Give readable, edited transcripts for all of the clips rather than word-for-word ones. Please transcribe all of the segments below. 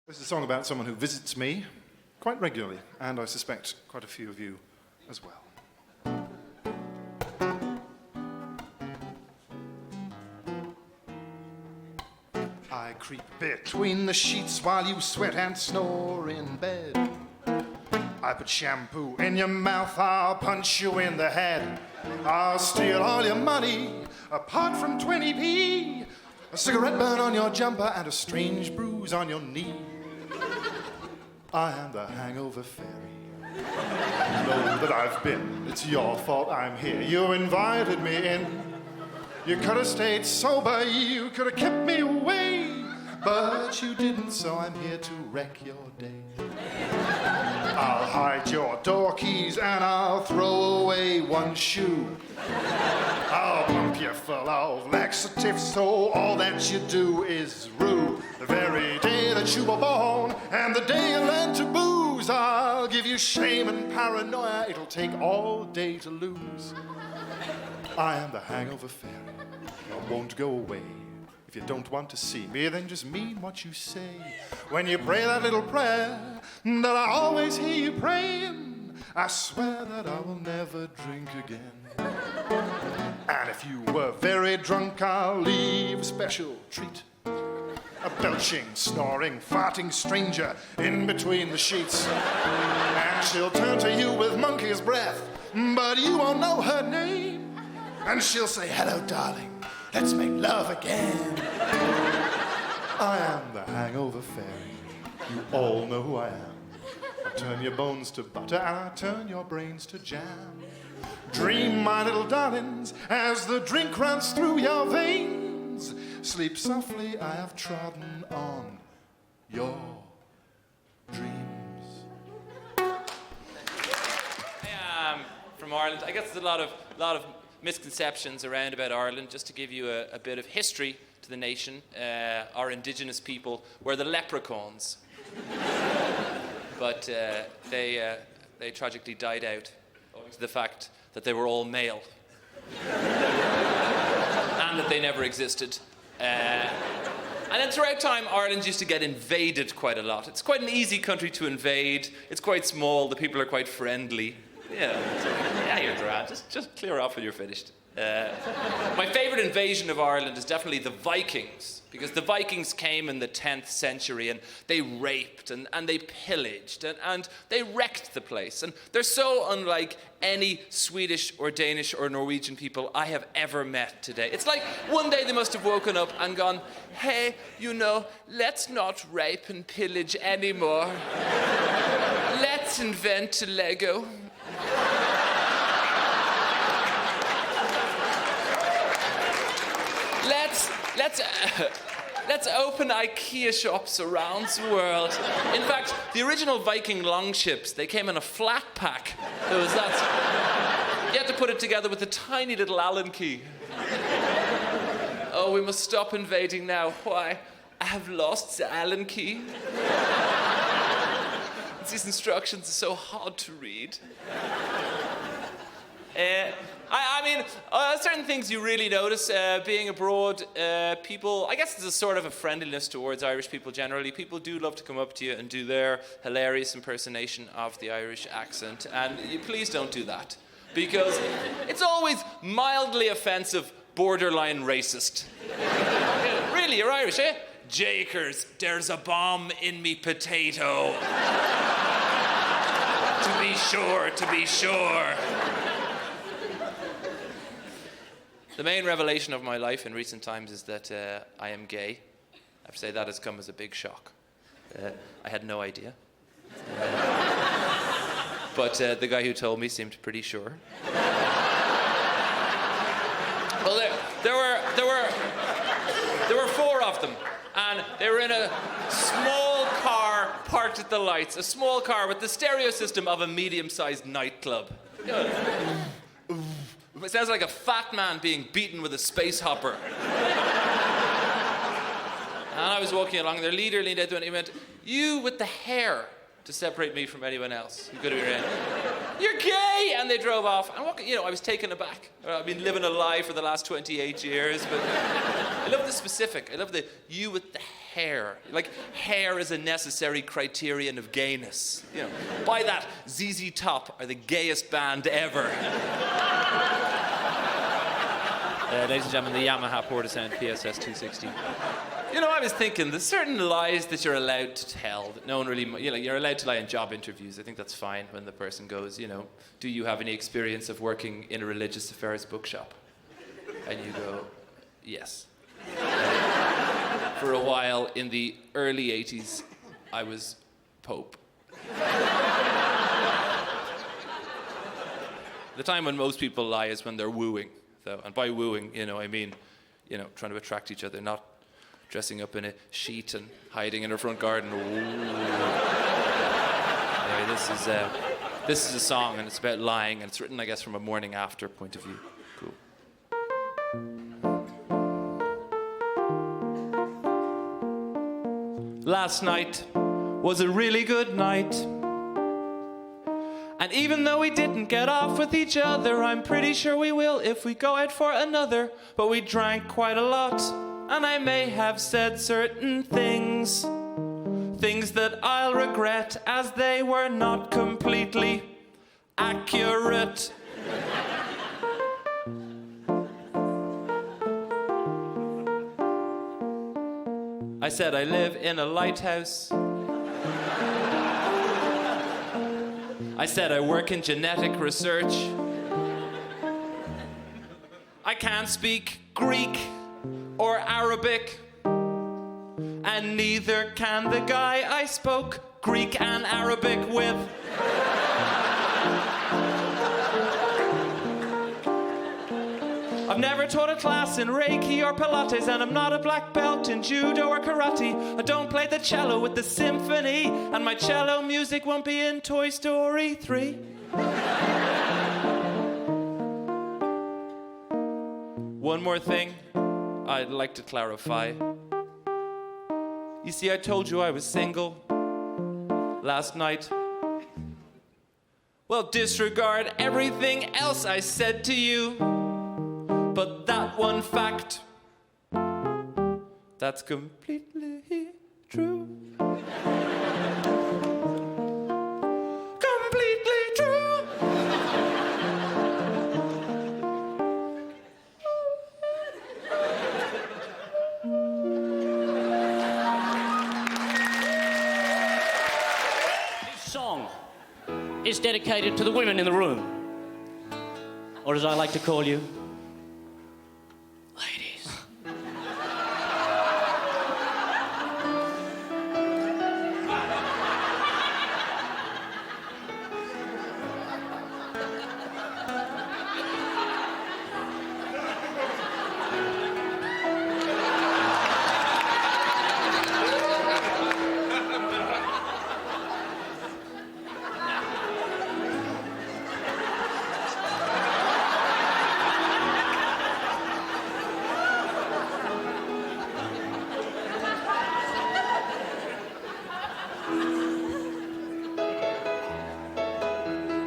This is a song about someone who visits me quite regularly, and I suspect quite a few of you as well. I creep between the sheets while you sweat and snore in bed. I put shampoo in your mouth, I'll punch you in the head. I'll steal all your money, apart from 20p. A cigarette burn on your jumper and a strange bruise on your knee. I am the hangover fairy. You know that I've been. It's your fault I'm here. You invited me in. You could have stayed sober. You could have kept me away. But you didn't, so I'm here to wreck your day. I'll hide your door keys and I'll throw away one shoe. I'll pump you full of laxatives so all that you do is rue. The very day that you were born and the day you learned to booze, I'll give you shame and paranoia. It'll take all day to lose. I am the hangover fairy. I won't go away. If you don't want to see me, then just mean what you say. When you pray that little prayer that I always hear you praying, I swear that I will never drink again. And if you were very drunk, I'll leave a special treat. A belching, snoring, farting stranger in between the sheets. And she'll turn to you with monkey's breath, but you won't know her name. And she'll say, "Hello, darling. Let's make love again." I am the hangover fairy. You all know who I am. I turn your bones to butter and I turn your brains to jam. Dream, my little darlings, as the drink runs through your veins. Sleep softly, I have trodden on your dreams. I am from Ireland. I guess there's a lot of misconceptions around about Ireland. Just to give you a bit of history to the nation, our indigenous people were the leprechauns. But they tragically died out owing to the fact that they were all male. And that they never existed. And then throughout time, Ireland used to get invaded quite a lot. It's quite an easy country to invade. It's quite small. The people are quite friendly. Yeah, you're grand. Just clear off when you're finished. My favourite invasion of Ireland is definitely the Vikings, because the Vikings came in the 10th century and they raped and they pillaged and they wrecked the place. And they're so unlike any Swedish or Danish or Norwegian people I have ever met today. It's like one day they must have woken up and gone, "Hey, let's not rape and pillage anymore. Let's invent a Lego." Let's open IKEA shops around the world. In fact, the original Viking longships, they came in a flat pack. It was that. You had to put it together with a tiny little Allen key. Oh, we must stop invading now. Why? I have lost the Allen key. These instructions are so hard to read. Certain things you really notice being abroad. People, I guess there's a sort of a friendliness towards Irish people generally. People do love to come up to you and do their hilarious impersonation of the Irish accent. And please don't do that, because it's always mildly offensive, borderline racist. Really, you're Irish, eh? Jakers, there's a bomb in me potato. To be sure. The main revelation of my life in recent times is that I am gay. I have to say that has come as a big shock. I had no idea. But the guy who told me seemed pretty sure. Well, there were 4 of them, and they were in a small car parked at the lights, a small car with the stereo system of a medium-sized nightclub. It sounds like a fat man being beaten with a space hopper. And I was walking along, and their leader leaned out to me and he went, "You with the hair," to separate me from anyone else who could have been around. "You're gay!" And they drove off. And I was taken aback. I've been living a lie for the last 28 years, but I love the specific. I love the "you with the hair." hair. Like, hair is a necessary criterion of gayness. You know, by that, ZZ Top are the gayest band ever. Ladies and gentlemen, the Yamaha Portasound PSS 260. You know, I was thinking, there's certain lies that you're allowed to tell that no one really, you know, you're allowed to lie in job interviews. I think that's fine when the person goes, you know, do you have any experience of working in a religious affairs bookshop? And you go, yes. For a while in the early 80s, I was Pope. The time when most people lie is when they're wooing, though. And by wooing, you know, I mean, you know, trying to attract each other, not dressing up in a sheet and hiding in her front garden. Anyway, this is a song, and it's about lying, and it's written, I guess, from a morning after point of view. Cool. Last night was a really good night. And even though we didn't get off with each other, I'm pretty sure we will if we go out for another. But we drank quite a lot, and I may have said certain things that I'll regret, as they were not completely accurate. I said I live in a lighthouse. I said I work in genetic research. I can't speak Greek or Arabic, and neither can the guy I spoke Greek and Arabic with. I've never taught a class in Reiki or Pilates, and I'm not a black belt in judo or karate. I don't play the cello with the symphony, and my cello music won't be in Toy Story 3. One more thing I'd like to clarify. You see, I told you I was single last night. Well, disregard everything else I said to you. But that one fact, that's completely true. Completely true. This song is dedicated to the women in the room, or as I like to call you, ladies.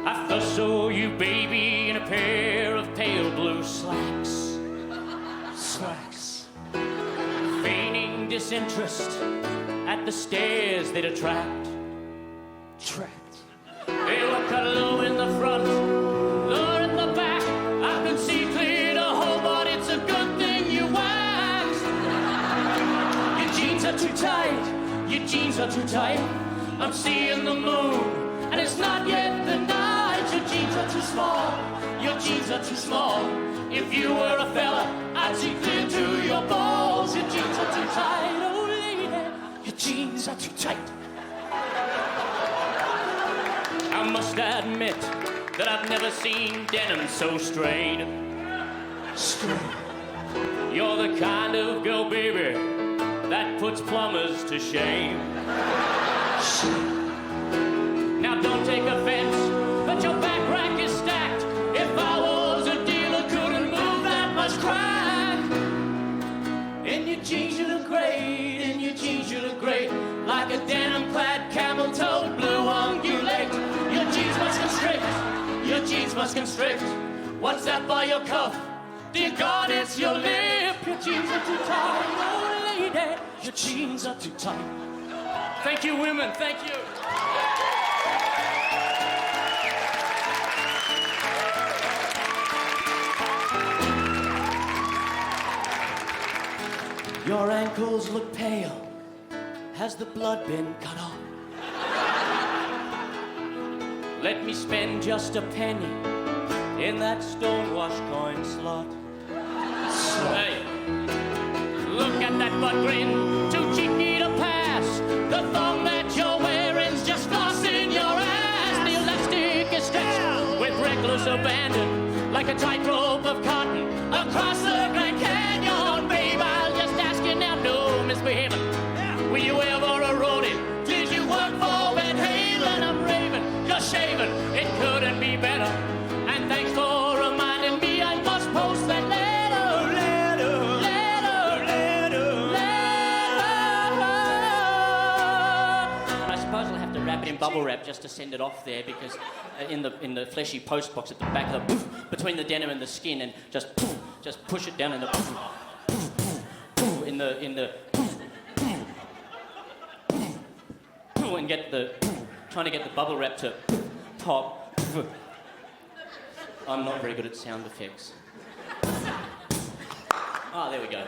I first saw you, baby, in a pair of pale blue slacks. Slacks. Feigning disinterest at the stares they'd attract. They were cut low in the front, lower in the back. I can see clear the whole, but it's a good thing you waxed. Your jeans are too tight, your jeans are too tight. I'm seeing the moon, and it's not yet the night. Your jeans are too small, your jeans are too small. If you were a fella, I'd see clear to your balls. Your jeans are too tight, oh lady, your jeans are too tight. I must admit that I've never seen denim so straight. You're the kind of girl, baby, that puts plumbers to shame. Now don't take offense, but your back rack is stacked. If I was a dealer, couldn't move that much crack. In your jeans you look great, in your jeans you look great, like a denim-clad camel-toed blue ungulate. Your jeans must constrict, your jeans must constrict. What's that by your cuff? Dear God, it's your lip. Your jeans are too tight, oh lady. lady, your jeans are too tight. Thank you, women, thank you. Your ankles look pale. Has the blood been cut off? Let me spend just a penny in that stonewash coin slot. Hey, look at that butt grin, too cheeky to pass. The thong that you're wearing's just flossing your ass. The elastic is stretched with reckless abandon, like a tightrope of cotton across the Grand Canyon. Babe, I'll just ask you now, no misbehaving. Were you ever a roadie? Did you work for Van Halen? I'm raving, you're shaving, it couldn't be better. And thanks for reminding me I must post that letter. I suppose I'll have to wrap it in bubble wrap just to send it off there, because in the fleshy post box at the back of the between the denim and the skin, and just push it down in the and trying to get the bubble wrap to pop. I'm not very good at sound effects. Ah, there we go.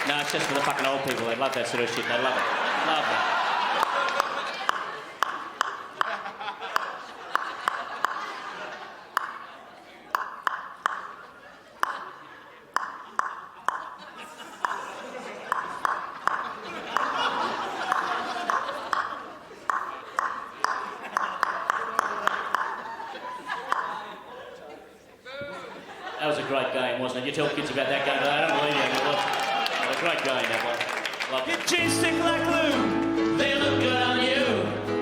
No, it's just for the fucking old people. They love that sort of shit. They love it. Love it. That was a great game, wasn't it? You tell kids about that game, but I don't believe you. It was a great game, that one. Love it. Your jeans stick like glue. They look good on you.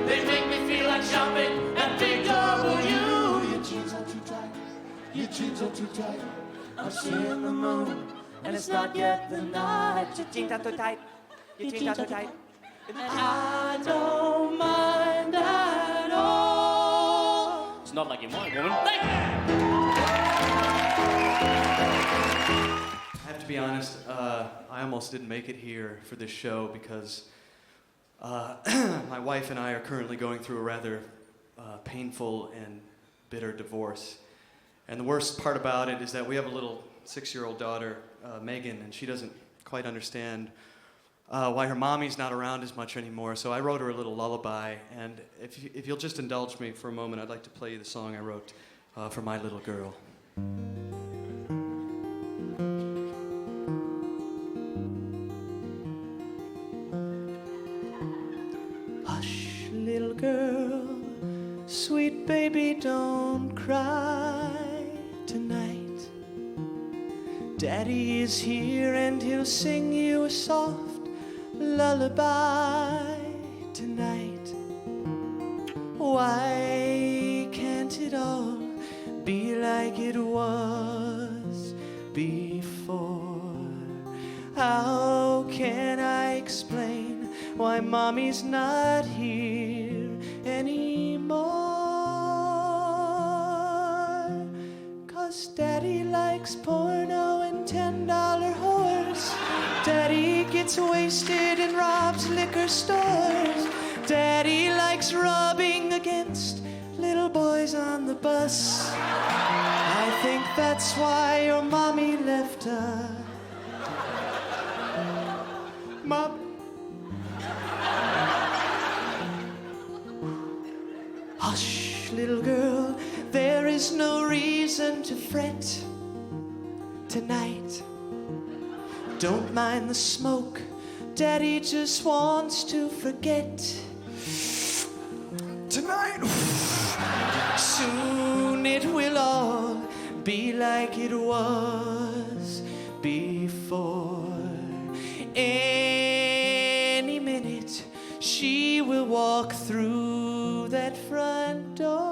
They make me feel like shopping at Big W. Your jeans are too tight. Your jeans are too tight. I'm seeing the moon, and it's not yet the night. Your jeans are too tight. Your jeans are too tight. And I don't mind at all. It's not like you mind, woman. Thank you. I have to be honest, I almost didn't make it here for this show because my wife and I are currently going through a rather painful and bitter divorce. And the worst part about it is that we have a little 6-year-old daughter, Megan, and she doesn't quite understand why her mommy's not around as much anymore. So I wrote her a little lullaby, and if you'll just indulge me for a moment, I'd like to play you the song I wrote for my little girl. Hush, little girl, sweet baby, don't cry tonight. Daddy is here and he'll sing you a soft lullaby tonight. Why can't it all be like it was before? How can I explain why mommy's not here anymore? 'Cause daddy likes porno and $10 whores. Daddy gets wasted and robs liquor stores. Daddy likes rubbing against little boys on the bus. I think that's why your mommy left her. Mom. Hush, little girl, there is no reason to fret tonight. Don't mind the smoke, Daddy just wants to forget tonight. Soon it will all be like it was before. Any minute she will walk through that front door.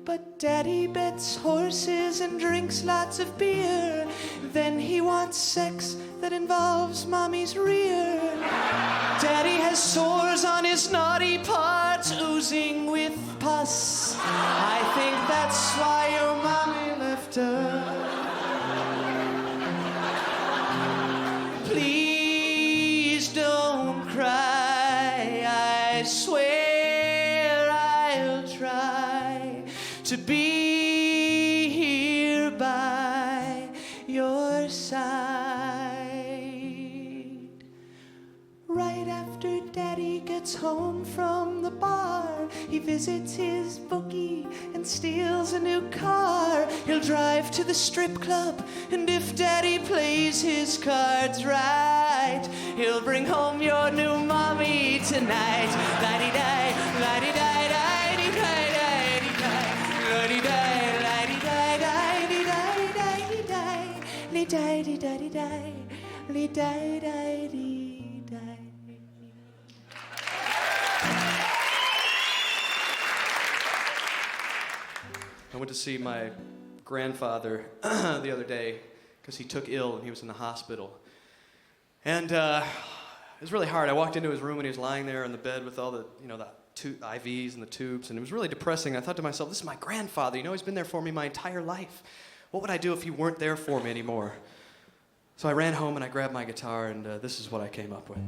But Daddy bets horses and drinks lots of beer. Then he wants sex that involves mommy's rear. Daddy has sores on his naughty parts oozing with pus. I think that's why your mommy left her. Please don't cry. I swear I'll try to be here by your side. Right after Daddy gets home from the bar, he visits his bookie and steals a new car. He'll drive to the strip club, and if Daddy plays his cards right, he'll bring home your new mommy tonight. La-di-di, la-di-di, la-di-di, la-di-di, la-di-di, la-di-di, la-di-di, la-di-di. I went to see my grandfather the other day because he took ill and he was in the hospital. And it was really hard. I walked into his room and he was lying there in the bed with all the, the IVs and the tubes, and it was really depressing. I thought to myself, this is my grandfather. He's been there for me my entire life. What would I do if he weren't there for me anymore? So I ran home and I grabbed my guitar, and this is what I came up with.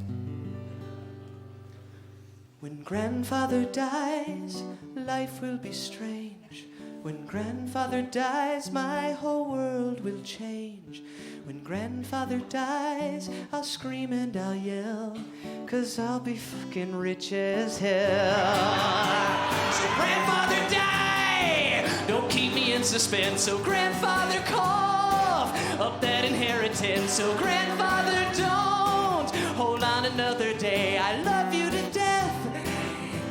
When grandfather dies, life will be strange. When grandfather dies, my whole world will change. When grandfather dies, I'll scream and I'll yell, 'cause I'll be fucking rich as hell. So grandfather die! Don't keep me in suspense. So grandfather cough up that inheritance. So grandfather don't hold on another day. I love you to death,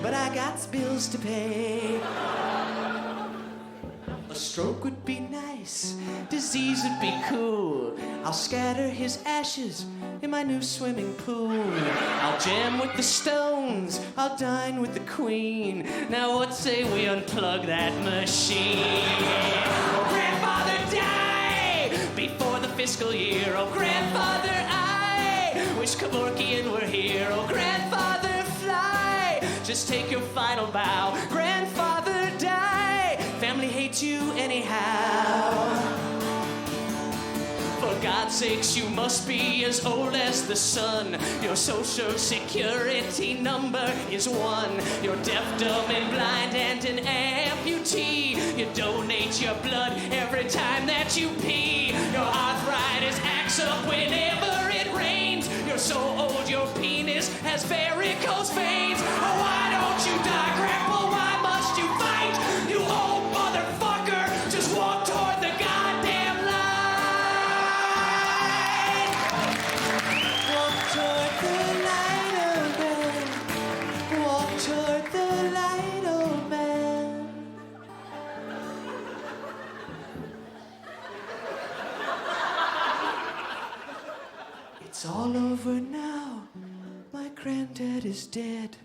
but I got bills to pay. A stroke would be nice, disease would be cool. I'll scatter his ashes in my new swimming pool. I'll jam with the Stones, I'll dine with the Queen. Now what say we unplug that machine? Oh, grandfather, die before the fiscal year. Oh, grandfather, I wish Kevorkian were here. Oh, grandfather, fly, just take your final bow. Grandfather, die, family hates you anyhow. For God's sakes, you must be as old as the sun. Your social security number is 1. You're deaf, dumb, and blind, and an amputee. You donate your blood every time that you pee. Your arthritis acts up whenever it rains. You're so old your penis has varicose veins. Oh, why don't you die, Grandpa? Why must you fight? You old motherfucker, just walk toward the goddamn light. Walk toward the light, old man. Walk toward the light, old man. It's all over now. My granddad is dead.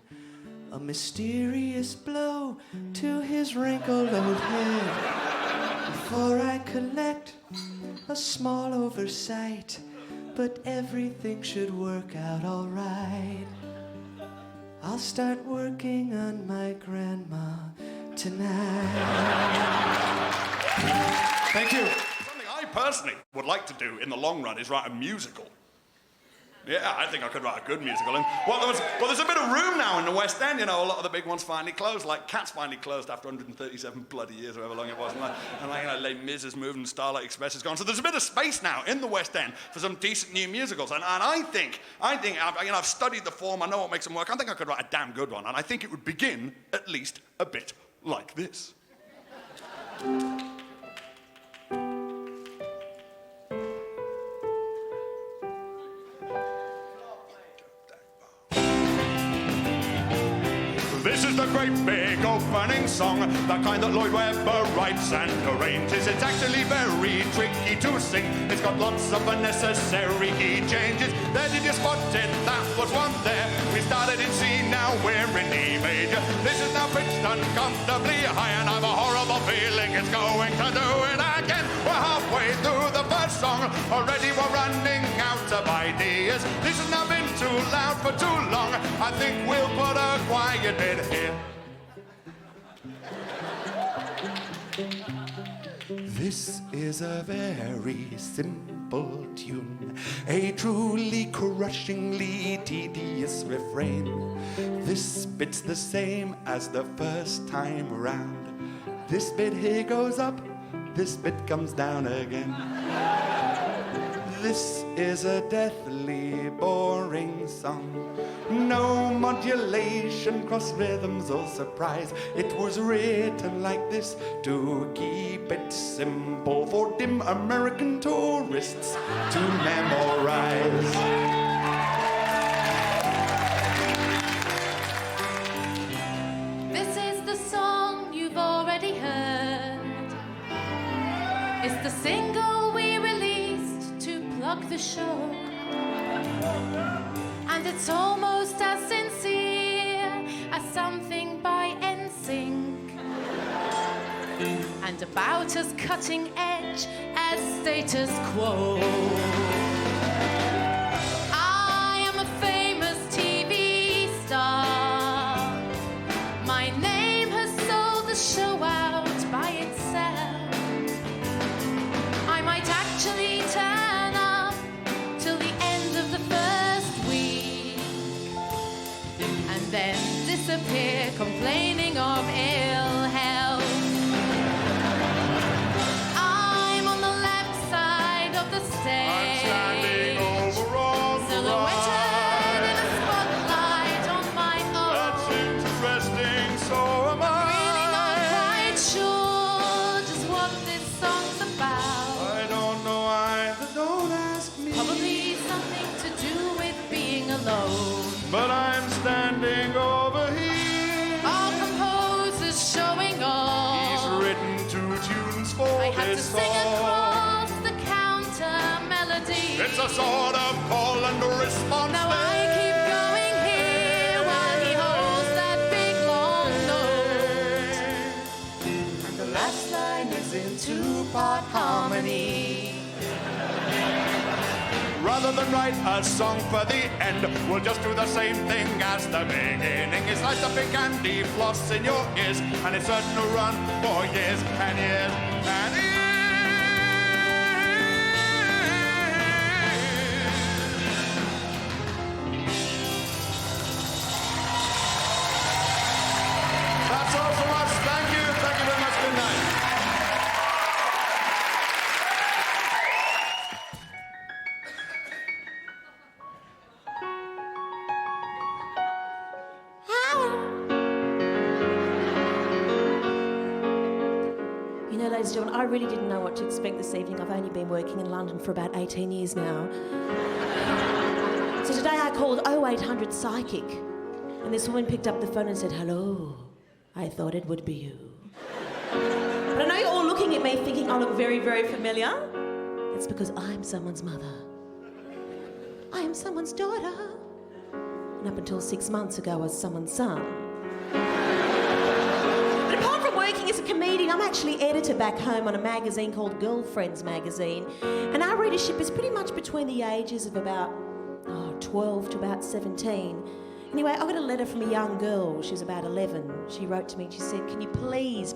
A mysterious blow to his wrinkled old head. Before I collect a small oversight, but everything should work out all right. I'll start working on my grandma tonight. Thank you. Something I personally would like to do in the long run is write a musical. Yeah, I think I could write a good musical. And there's a bit of room now in the West End. A lot of the big ones finally closed. Like Cats finally closed after 137 bloody years, or however long it was. And Les Mis has moved and Starlight Express has gone. So there's a bit of space now in the West End for some decent new musicals. And I think I've studied the form. I know what makes them work. I think I could write a damn good one. And I think it would begin at least a bit like this. This is the great big opening song, the kind that Lloyd Webber writes and arranges. It's actually very tricky to sing. It's got lots of unnecessary key changes. There, did you spot it? That was one there. We started in C, now we're in E major. This is now pitched uncomfortably high, and I've a horrible feeling it's going to do it again. We're halfway through the first song. Already we're running out of ideas. This has now been too loud for too long. I think we'll put a quiet bit here. This is a very simple tune, a truly crushingly tedious refrain. This bit's the same as the first time round. This bit here goes up, this bit comes down again. This is a deathly boring song. No modulation, cross rhythms or surprise. It was written like this to keep it simple for dim American tourists to memorize. This is the song you've already heard. It's the single we released to plug the show. And it's almost as sincere as something by NSYNC. And about as cutting edge as status quo. I am a famous TV star. My name has sold the show out by itself. I might actually turn up till the end of the first week and then disappear complaining of ill health. I'm on the left side of the stage, silhouetted in a spotlight on my own. That's interesting, so am I. Really not quite sure just what this song's about. I don't know either, don't ask me. Probably something to do with being alone. But I'm standing over here. Our composer's showing off. He's written 2 tunes for I had to this sing song. across the counter melody. It's a sort of call and response. Now I keep going here while he holds that big long note. And the last line is in 2-part harmony. Rather than write a song for the end, we'll just do the same thing as the beginning. It's like the big candy floss in your ears, and it's certain to run for years and years and years. That's all from us. Thank you. Thank you very much. Good night. You know, ladies and gentlemen, I really didn't know what to expect this evening. I've only been working in London for about 18 years now. So today I called 0800 Psychic, and this woman picked up the phone and said, "Hello, I thought it would be you." But I know you're all looking at me thinking I look very, very familiar. It's because I'm someone's mother. I am someone's daughter. And up until 6 months ago, I was someone's son. But apart from working as a comedian, I'm actually editor back home on a magazine called Girlfriends Magazine. And our readership is pretty much between the ages of about 12 to about 17. Anyway, I got a letter from a young girl. She was about 11. She wrote to me and she said, "Can you please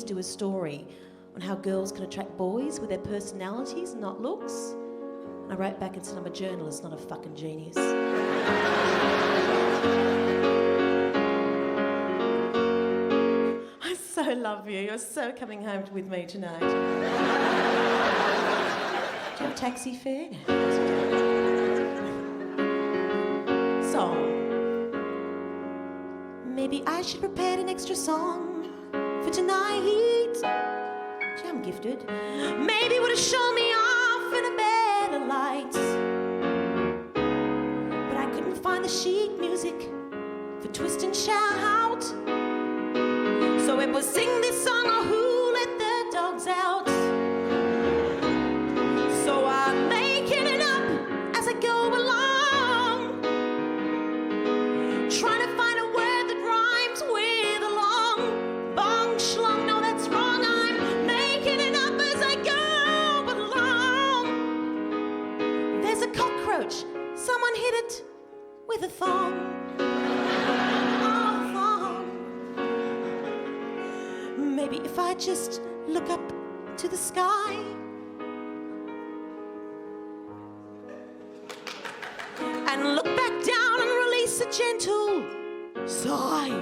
do a story on how girls can attract boys with their personalities, not looks?" And I wrote back and said, "I'm a journalist, not a fucking genius." I so love you. You're so coming home with me tonight. Do you have a taxi fare? Song. Maybe I should prepare an extra song for tonight. Gee, I'm gifted. Maybe it would have shown me off in a better light. But I couldn't find the chic music for twist and shout. So it was sing this song or who let the dogs out. So I'm making it up as I go along, trying to find a word that rhymes with along. Bong schlong, no that's wrong. I'm making it up as I go along. song. Our song. Maybe if I just look up to the sky and look back down and release a gentle sigh.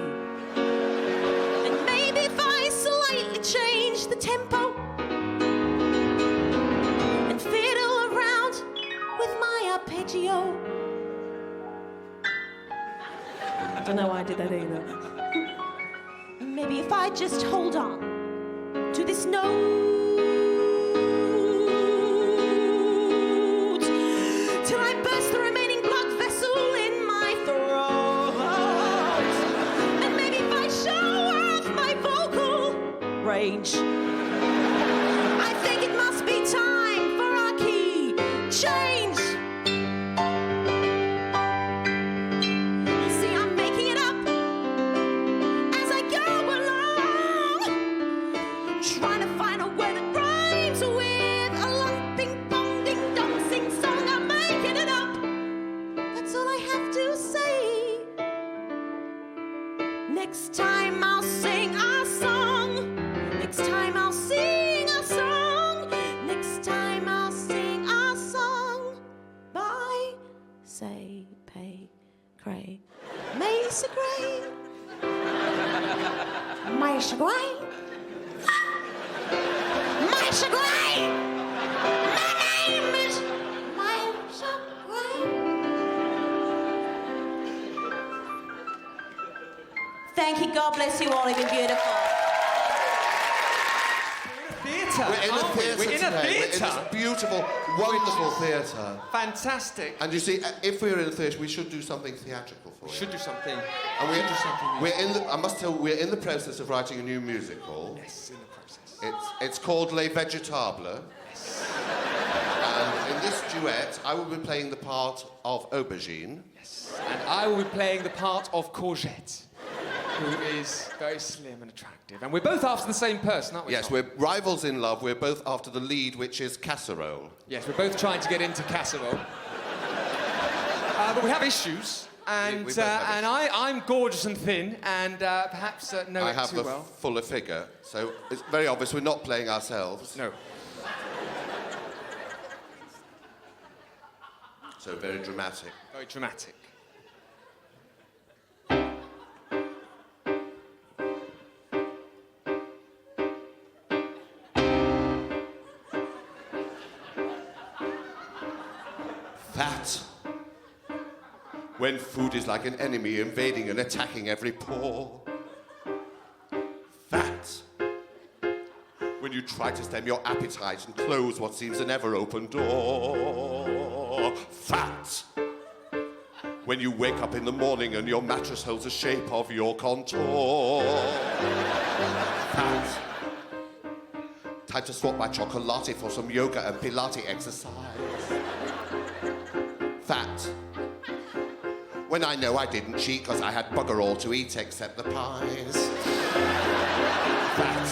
And maybe if I slightly change the tempo and fiddle around with my arpeggio. I don't know why I did that either. Maybe if I just hold on to this note till I burst the remaining blood vessel in my throat. And maybe if I show off my vocal range, I think it must be time for our key change. See, I'm making it up as I go along, trying to find a word that rhymes with a lumping bong ding dong sing song. I'm making it up. That's all I have to say. Next time I'll sing our song. Next time I'll sing our song. Next time I'll sing our song. Bye, say, pay, cray, Mesa Gray. Mesa Gray. Mesa Gray. My name is Mesa Gray. Thank you. God bless you all. You've been beautiful. Theatre. We're in a theatre We're in a today. We're in theatre. this beautiful, wonderful theatre. Fantastic. And you see, if we were in a theatre, we should do something theatrical for you. Should do something. And I must tell you, we're in the process of writing a new musical. Yes, in the process. It's called Les Vegetables. Yes. And in this duet, I will be playing the part of Aubergine. Yes. And I will be playing the part of Courgette, who is very slim and attractive. And we're both after the same person, aren't we? Yes, Tom? we're rivals in love. We're both after the lead, which is Casserole. Yes, we're both trying to get into Casserole. But we have issues. And, we both have and I'm gorgeous and thin, and perhaps know I it have too the well. fuller figure, so it's very obvious we're not playing ourselves. No. So very dramatic. Very dramatic. Fat. When food is like an enemy invading and attacking every pore. Fat. When you try to stem your appetite and close what seems an ever-open door. Fat. When you wake up in the morning and your mattress holds the shape of your contour. Fat. Time to swap my chocolate for some yoga and Pilates exercise. Fat. When I know I didn't cheat because I had bugger all to eat except the pies. Fat.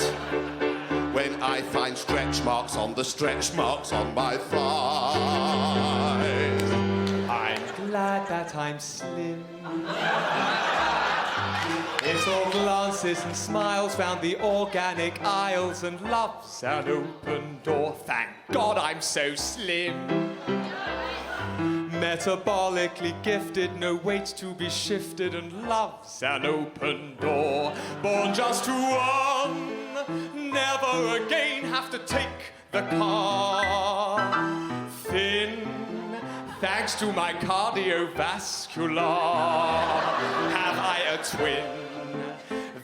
When I find stretch marks on the stretch marks on my thighs. I'm glad that I'm slim. It's all glances and smiles round the organic aisles, and love's an open door. Thank God I'm so slim. Metabolically gifted, no weight to be shifted, and love's an open door. Born just to run, never again have to take the car. Thin, thanks to my cardiovascular. Have I a twin?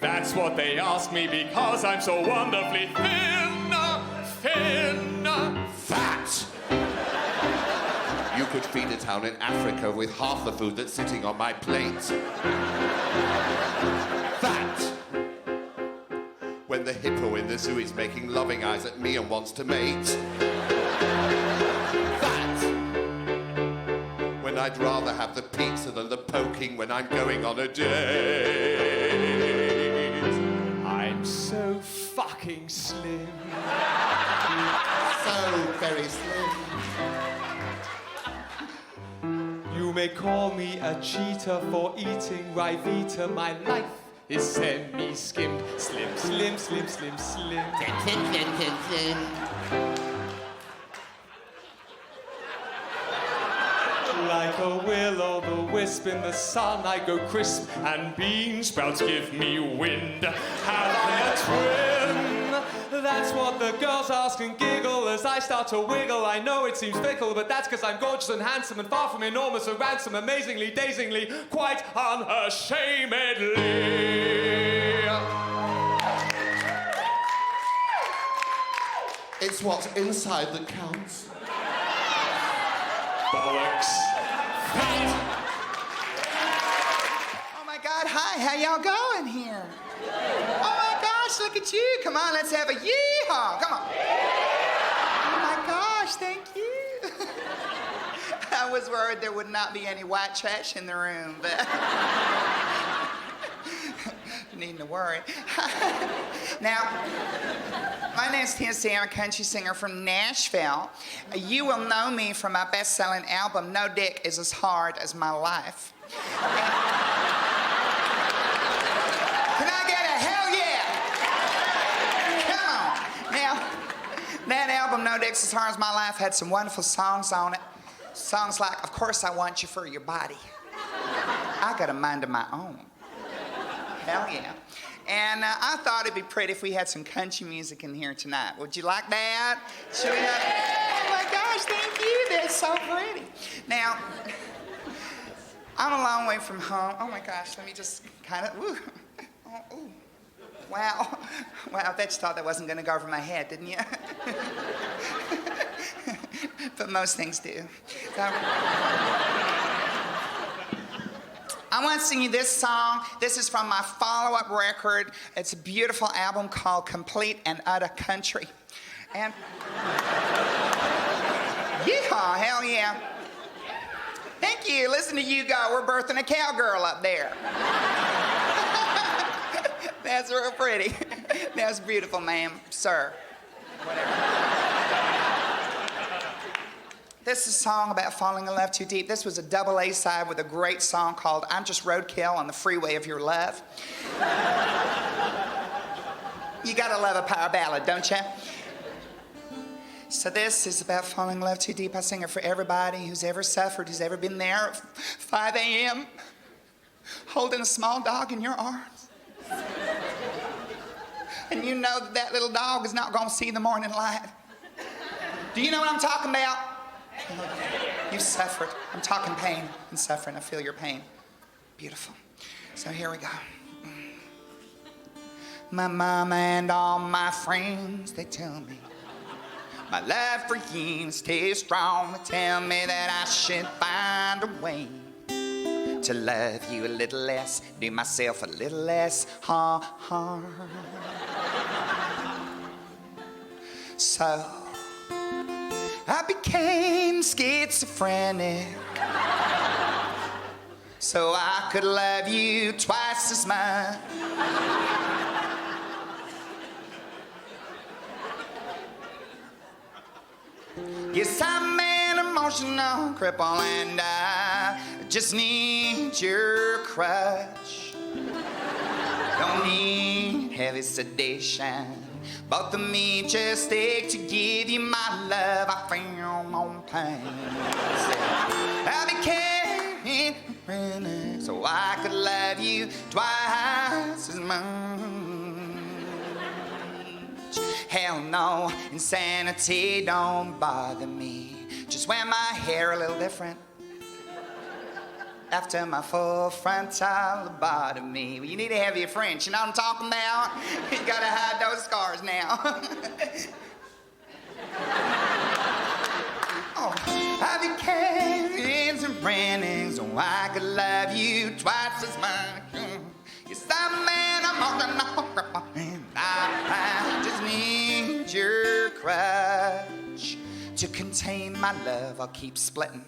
That's what they ask me because I'm so wonderfully thin, thin, Fat. You could feed a town in Africa with half the food that's sitting on my plate. Fat. When the hippo in the zoo is making loving eyes at me and wants to mate. Fat. When I'd rather have the pizza than the poking when I'm going on a date. I'm so fucking slim. So very slim. You You may call me a cheater for eating Ryvita. My life is semi-skimmed. Slim, slim, slim, slim, slim. Like a will-o'-the-wisp in the sun, I go crisp, and bean sprouts give me wind. Have I a twin? That's what the girls ask and giggle as I start to wiggle. I know it seems fickle, but that's because I'm gorgeous and handsome and far from enormous or ransom, amazingly, dazingly, quite unashamedly. It's what's inside that counts. Bollocks. Oh my God, hi, how y'all going here? Oh my gosh, look at you. Come on, let's have a yeehaw. Come on. Oh my gosh, thank you. I was worried there would not be any white trash in the room, but needing to worry. Now, my name's Tennessee. I'm a country singer from Nashville. You will know me from my best-selling album, No Dick Is As Hard As My Life. Can I get a hell yeah? Come on. Now, that album, No Dick Is As Hard As My Life, had some wonderful songs on it. Songs like, Of Course I Want You For Your Body. I got a mind of my own. Hell yeah. And I thought it'd be pretty if we had some country music in here tonight. Would you like that? Should we have... Oh my gosh, thank you. That's so pretty. Now, I'm a long way from home. Oh my gosh, let me just kind of... Ooh. Oh, ooh. Wow. Wow, I bet you thought that wasn't going to go over my head, didn't you? But most things do. I want to sing you this song. This is from my follow-up record. It's a beautiful album called Complete and Utter Country. And yeehaw, hell yeah. Thank you. Listen to you go. We're birthing a cowgirl up there. That's real pretty. That's beautiful, ma'am, sir. Whatever. This is a song about falling in love too deep. This was a double A side with a great song called I'm Just Roadkill on the Freeway of Your Love. You gotta love a power ballad, don't you? So this is about falling in love too deep. I sing it for everybody who's ever suffered, who's ever been there at 5 a.m. holding a small dog in your arms. And you know that that little dog is not gonna see the morning light. Do you know what I'm talking about? You've suffered. I'm talking pain and suffering. I feel your pain. Beautiful. So here we go. My mama and all my friends, they tell me my love for you stays strong. They tell me that I should find a way to love you a little less, do myself a little less harm. So I became schizophrenic so I could love you twice as much. Yes, I'm an emotional cripple and I just need your crutch. Don't need heavy sedation. Both of me just ache to give you my love. I feel no pain. I became so I could love you twice as much. Hell no, insanity don't bother me. Just wear my hair a little different. After my full frontal lobotomy. Well, you need a heavier French, you know what I'm talking about? You gotta hide those scars now. Oh, I became schizophrenic so I could love you twice as much. Yes, I'm an emotional cripple and I just need your crutch to contain my love. I'll keep splitting.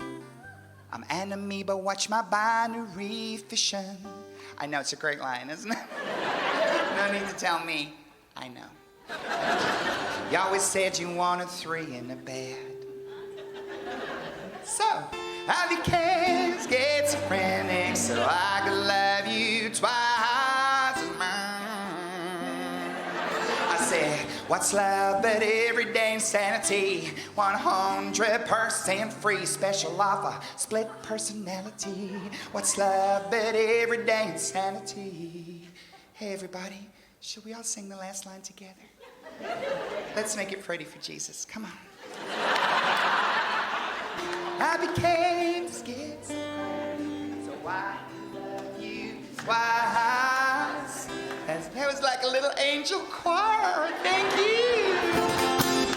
I'm an amoeba, watch my binary fission. I know, it's a great line, isn't it? No need to tell me. I know. You always said you wanted 3 in a bed. So, I became scared. I could love you twice as much. I said, what's love but everyday insanity? 100% free, special offer, split personality. What's love but everyday insanity? Hey, everybody, should we all sing the last line together? Let's make it pretty for Jesus. Come on. I became the skits, so I love you twice. That was like a little angel choir. Thank you.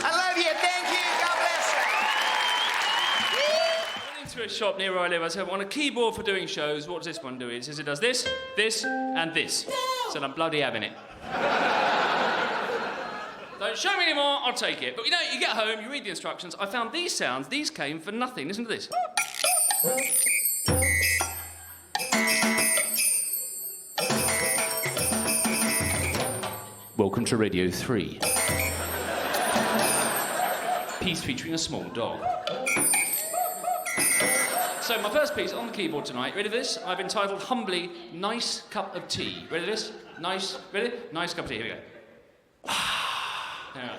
I love you. Thank you. God bless you. I went into a shop near where I live. I said, I want a keyboard for doing shows. What does this one do? It says it does this, this, and this. I said, I'm bloody having it. Don't show me anymore, I'll take it. But you know, you get home, you read the instructions. I found these sounds. These came for nothing. Listen to this. Welcome to Radio 3. Piece featuring a small dog. So my first piece on the keyboard tonight, ready for this? I've entitled humbly, Nice Cup of Tea. Ready for this? Nice, ready? Nice cup of tea, here we go. Yeah.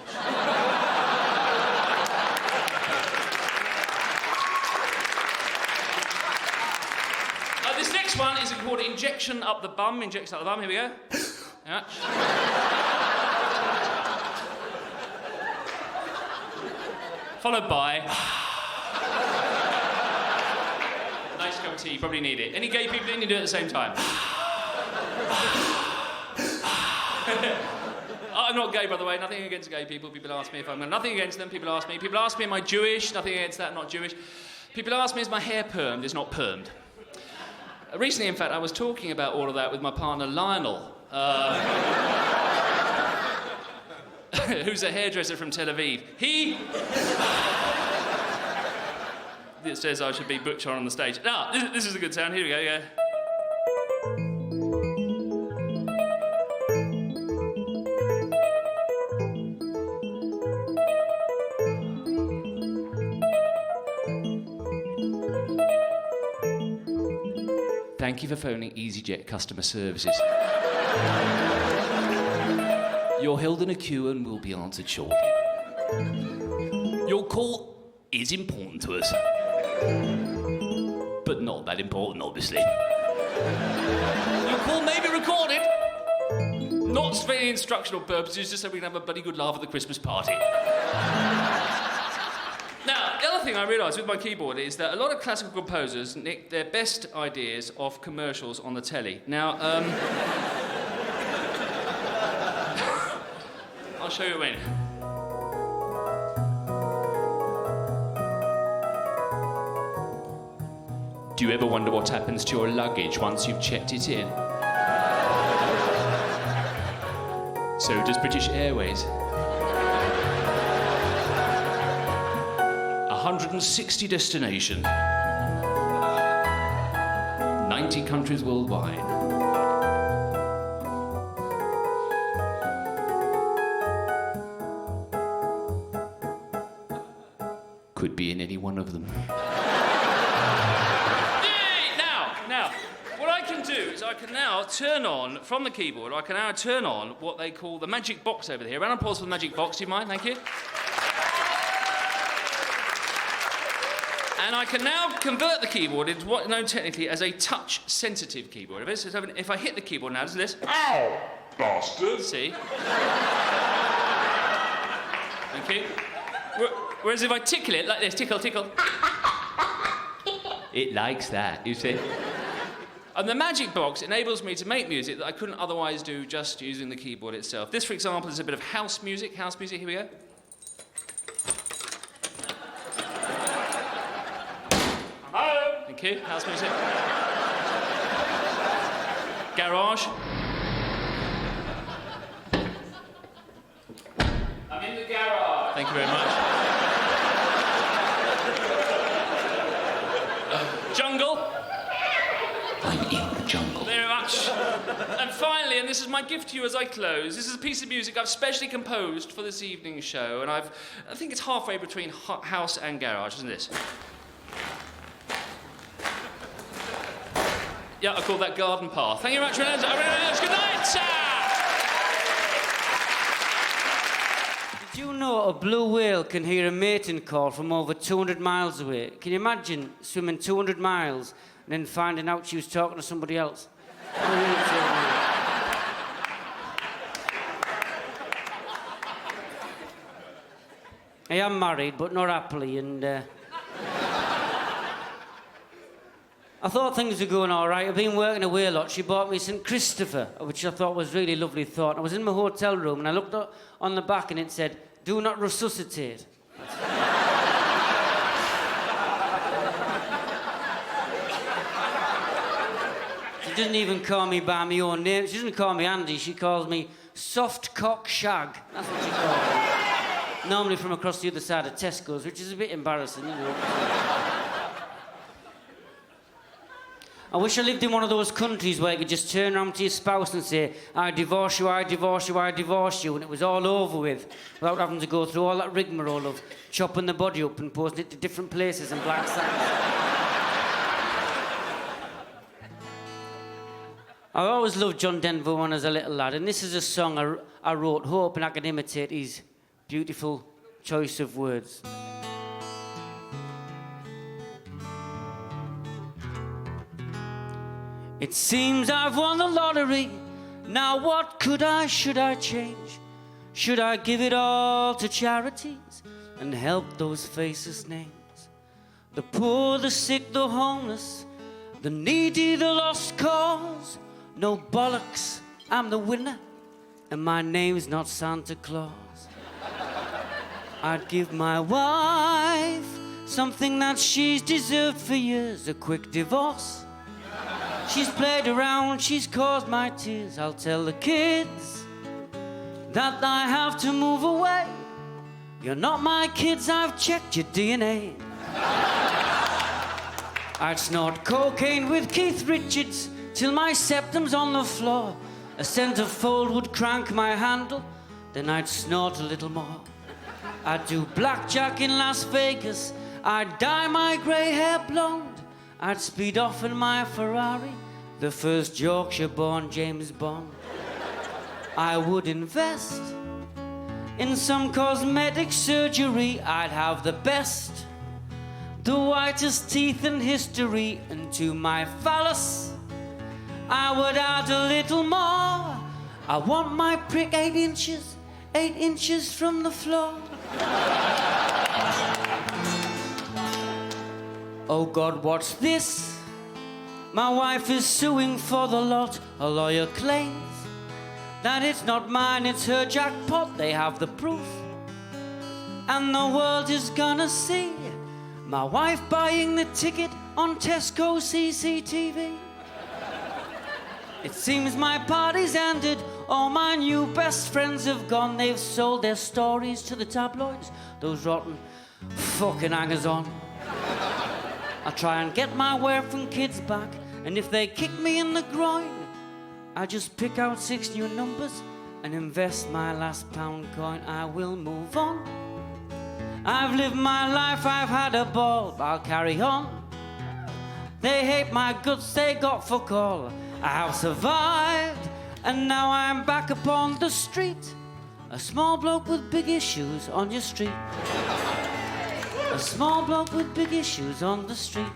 This next one is called Injection Up the Bum. Injection Up the Bum, here we go. Yeah. Followed by... Nice cup of tea, you probably need it. Any gay people in, you do it at the same time. I'm not gay, by the way. Nothing against gay people. People ask me if I'm... Nothing against them. People ask me. People ask me, am I Jewish? Nothing against that. I'm not Jewish. People ask me, is my hair permed? It's not permed. Recently, in fact, I was talking about all of that with my partner, Lionel. Who's a hairdresser from Tel Aviv. He... It says I should be Butch on the stage. Now, this is a good sound. Here we go, yeah. Thank you for phoning EasyJet customer services. You're held in a queue and will be answered shortly. Your call is important to us, but not that important, obviously. Your call may be recorded, not for any instructional purposes, just so we can have a bloody good laugh at the Christmas party. Now, the other thing I realised with my keyboard is that a lot of classical composers nick their best ideas off commercials on the telly. Now, I'll show you when. Do you ever wonder what happens to your luggage once you've checked it in? So does British Airways. 160 destinations. 90 countries worldwide. Could be in any one of them. Now, what I can do is I can now turn on, from the keyboard, I can now turn on what they call the magic box over here. Round of applause for the magic box, do you mind? Thank you. And I can now convert the keyboard into what's known technically as a touch-sensitive keyboard. If I hit the keyboard now, does this? Ow! Bastard! See? Thank you. Whereas if I tickle it like this, tickle, tickle, it likes that, you see? And the magic box enables me to make music that I couldn't otherwise do just using the keyboard itself. This, for example, is a bit of house music. House music, here we go. Thank you. House music. Garage. I'm in the garage. Thank you very much. Jungle. I'm in the jungle. Very much. And finally, and this is my gift to you as I close, this is a piece of music I've specially composed for this evening's show, and I think it's halfway between house and garage, isn't it? Yeah, I call that garden path. Thank you very much, Good night, sir! Did you know a blue whale can hear a mating call from over 200 miles away? Can you imagine swimming 200 miles and then finding out she was talking to somebody else? I am married, but not happily, and I thought things were going all right. I've been working away a lot. She bought me St. Christopher, which I thought was really lovely thought. I was in my hotel room, and I looked up on the back, and it said, "Do not resuscitate." She doesn't even call me by my own name. She doesn't call me Andy. She calls me Soft Cock Shag. That's what she calls me. Normally from across the other side of Tesco's, which is a bit embarrassing, you know. I wish I lived in one of those countries where you could just turn around to your spouse and say, "I divorce you, I divorce you, I divorce you," and it was all over with, without having to go through all that rigmarole of chopping the body up and posting it to different places in black sacks. I always loved John Denver when I was a little lad, and this is a song I wrote, hoping I could imitate his beautiful choice of words. It seems I've won the lottery. Now what should I change? Should I give it all to charities and help those faceless names? The poor, the sick, the homeless, the needy, the lost cause. No bollocks, I'm the winner, and my name's not Santa Claus. I'd give my wife something that she's deserved for years, a quick divorce. She's played around, she's caused my tears. I'll tell the kids that I have to move away. You're not my kids, I've checked your DNA. I'd snort cocaine with Keith Richards till my septum's on the floor. A centerfold would crank my handle, then I'd snort a little more. I'd do blackjack in Las Vegas, I'd dye my grey hair blonde. I'd speed off in my Ferrari, the first Yorkshire-born James Bond. I would invest in some cosmetic surgery. I'd have the best, the whitest teeth in history. And to my phallus, I would add a little more. I want my prick 8 inches from the floor. Oh God, what's this? My wife is suing for the lot. A lawyer claims that it's not mine, it's her jackpot. They have the proof, and the world is gonna see my wife buying the ticket on Tesco CCTV. It seems my party's ended. All my new best friends have gone. They've sold their stories to the tabloids, those rotten fucking hangers-on. I try and get my wife and kids back, and if they kick me in the groin, I just pick out 6 new numbers and invest my last pound coin. I will move on. I've lived my life, I've had a ball, but I'll carry on. They hate my guts, they got fuck all. I have survived, and now I'm back upon the street. A small bloke with big issues on your street. A small bloke with big issues on the street.